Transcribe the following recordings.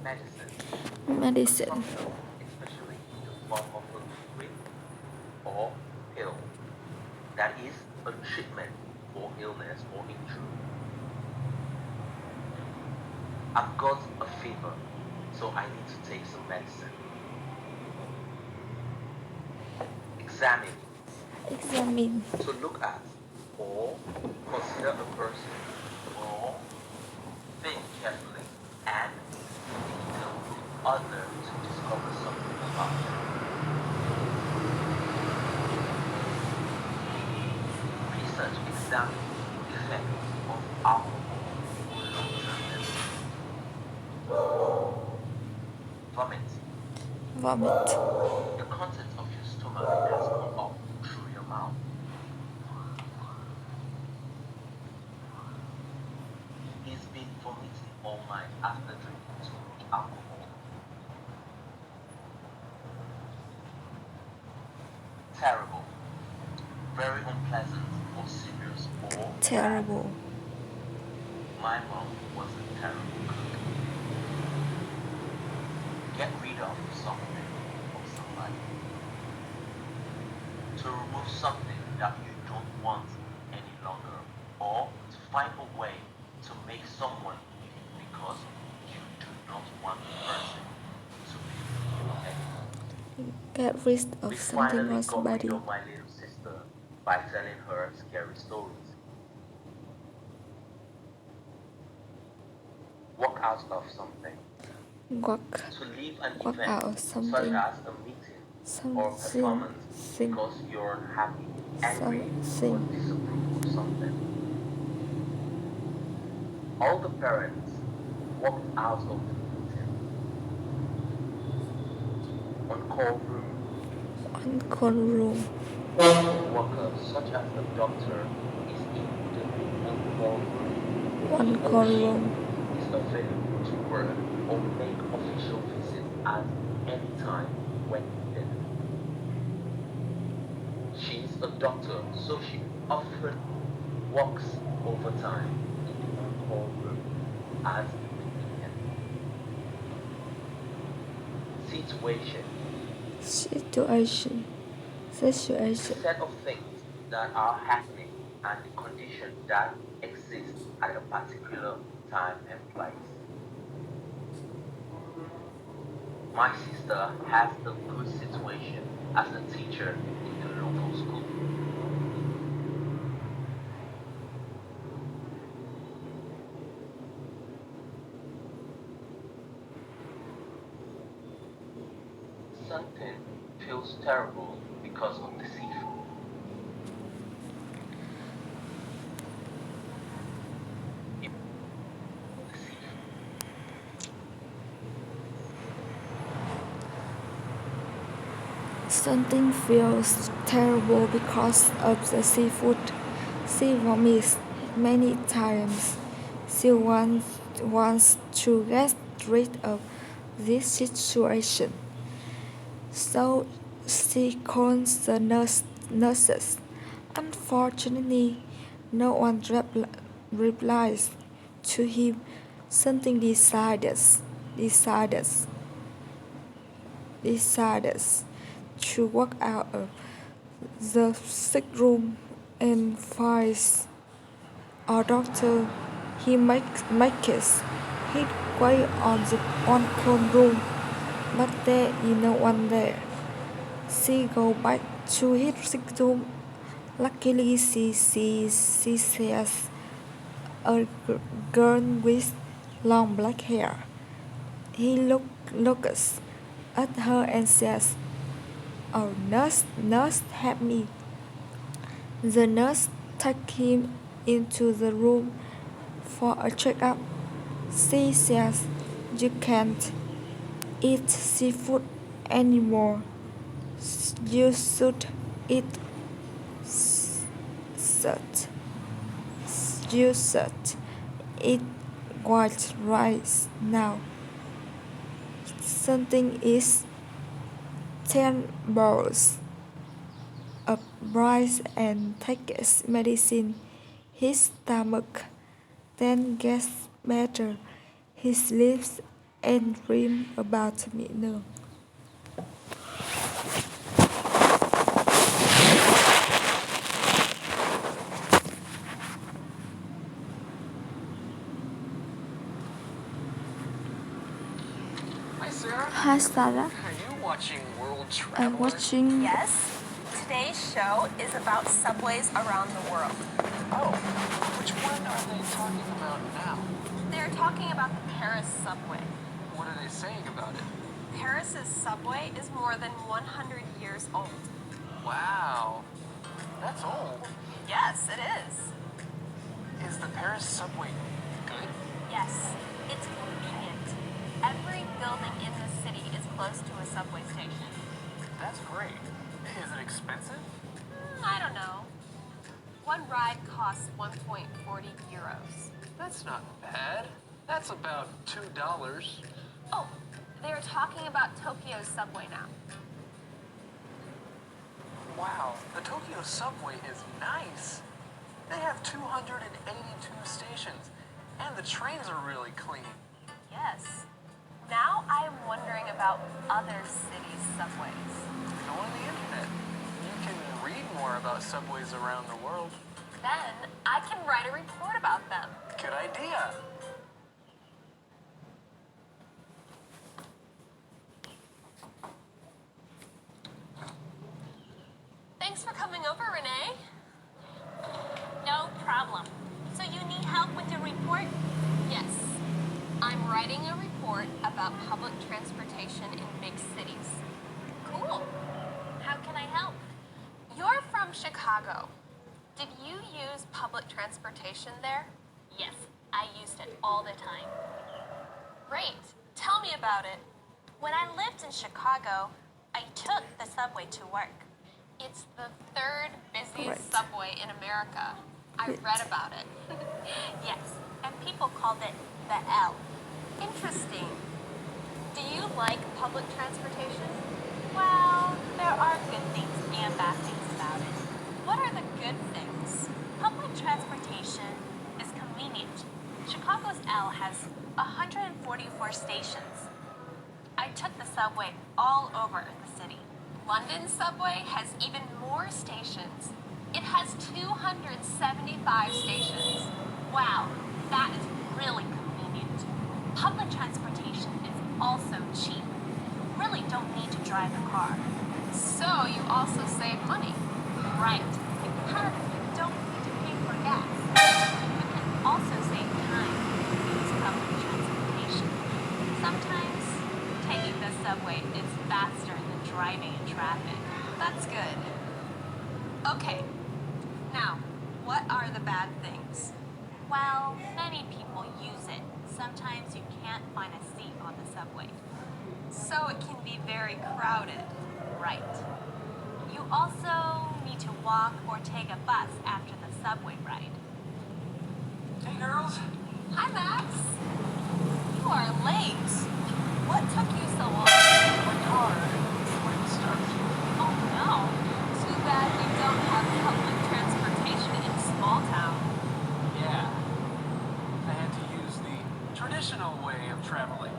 medicine, especially in the form of a liquid or pill. That is a treatment for illness or injury. I've got a fever, so I need to take some medicine. Examine, examine, to look at, or consider a person, or think carefully and in detail in order to discover something about them. Research examines the effects of alcohol on long-term memory. Vomit. vomit, The contents of your stomach has come up through your mouth. He's been vomiting all night after drinking too much alcohol. Terrible. Very unpleasant or serious or bad. terrible, My mom was a terrible cook. Get rid of something or somebody. To remove something that you don't want any longer, or to find a way to make someone leave because you do not want the person to be with you anymore. get rid We of something finally or got rid somebody, of my little sister by telling her scary stories. Walk out of something. walk, To leave an walk event, out of such something, as a meeting or something, performance, thing, because you're unhappy, angry, or something, disapprove of something. All the parents walked out of the meeting. On-call room. one cold room, A worker, such as a doctor, is in the on-call room. He one or cold she room, is available to work or make official visits at any time when needed. She is a doctor, so she often works overtime in the on-call room at the PM. Situation. situation, The situation, set of things that are happening and the condition that exists at a particular time and place. My sister has a good situation as a teacher in the local school. Something feels terrible because of the seafood. The seafood. something feels terrible because of the seafood. She vomits many times. She wants to get rid of this situation. So she calls the nurses. Unfortunately, no one replies to him. Something decides to walk out of the sick room and finds our doctor. He makes his way on the on-call room, but there is no one there. She goes back to his sick room. Luckily, she sees a girl with long black hair. He looks at her and says, "Oh, nurse, help me." The nurse takes him into the room for a checkup. She says, "You can't eat seafood anymore. You should eat salt. You should eat white rice now. Something is 10 bowls of rice and takes medicine. His stomach then gets better. He sleeps and dream about mỹ nương. Hi, Sarah. Hi, Sarah. Are you watching World I'm Traveler? watching. Yes. Today's show is about subways around the world. Oh, which one are they talking about now? They're talking about the Paris subway. What are they saying about it? Paris's subway is more than 100 years old. Wow, that's old. Yes, it is. Is the Paris subway good? Yes, it's convenient. Every building in the city is close to a subway station. That's great. Is it expensive? I don't know. One ride costs 1.40 euros. That's not bad. That's about $2. Oh, they're talking about Tokyo's subway now. Wow, the Tokyo subway is nice. They have 282 stations, and the trains are really clean. Yes. Now I am wondering about other cities' subways. Go on the internet. You can read more about subways around the world. Then I can write a report about them. Good idea. Thanks for coming over, Renee. No problem. So you need help with your report? Yes. I'm writing a report about public transportation in big cities. Cool. How can I help? You're from Chicago. Did you use public transportation there? Yes, I used it all the time. Great. Tell me about it. When I lived in Chicago, I took the subway to work. It's the third busiest subway in America. I read about it. Yes, and people called it the L. Interesting. Do you like public transportation? Well, there are good things and bad things about it. What are the good things? Public transportation is convenient. Chicago's L has 144 stations. I took the subway all over the city. London's subway has even more stations. It has 275 stations. Wow, that is really convenient. Public transportation is also cheap. You really don't need to drive a car. So you also save money. Right, because you don't need to pay for gas. You can also save time if you use public transportation. Sometimes taking the subway is faster than driving in traffic. That's good. Okay, now, what are the bad things? Well, many people use it. Sometimes you can't find a seat on the subway. So it can be very crowded. Right. You also need to walk or take a bus after the subway ride. Hey, girls. Hi, Max. You are late. What took you so long? My car wouldn't start. Oh no. Too bad you don't have public transportation in small town. Yeah. I had to use the traditional way of traveling.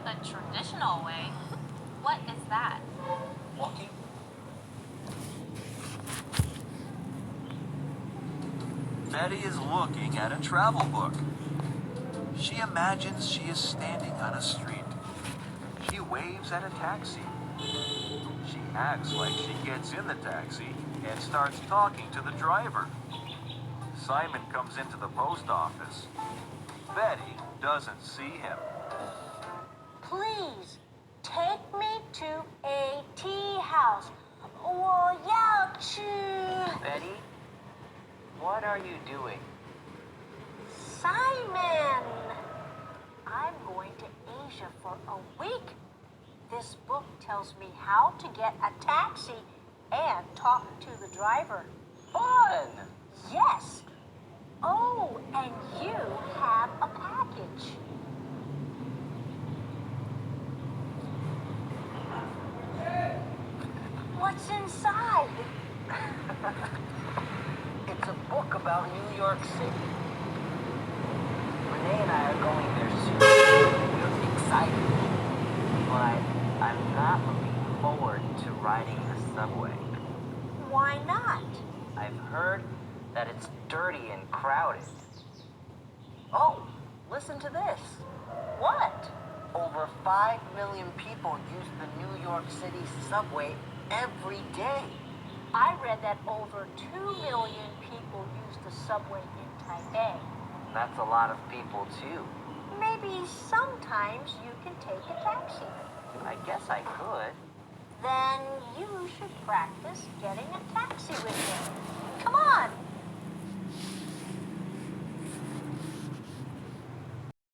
The traditional way? What is that? Walking. Betty is looking at a travel book. She imagines she is standing on a street. She waves at a taxi. She acts like she gets in the taxi and starts talking to the driver. Simon comes into the post office. Betty doesn't see him. Please, take me to a tea house. 我要去 Betty, what are you doing? Simon. I'm going to Asia for a week. This book tells me how to get a taxi and talk to the driver. Fun! Yes. Oh, and you have a package. What's inside? It's a book about New York City. Renee and I are going there soon. We're excited. But I'm not looking forward to riding the subway. Why not? I've heard that it's dirty and crowded. Oh, listen to this. What? Over 5 million people use the New York City subway every day. I read that over 2 million people use the subway in Taipei. That's a lot of people, too. Maybe sometimes you can take a taxi. I guess I could. Then you should practice getting a taxi with me.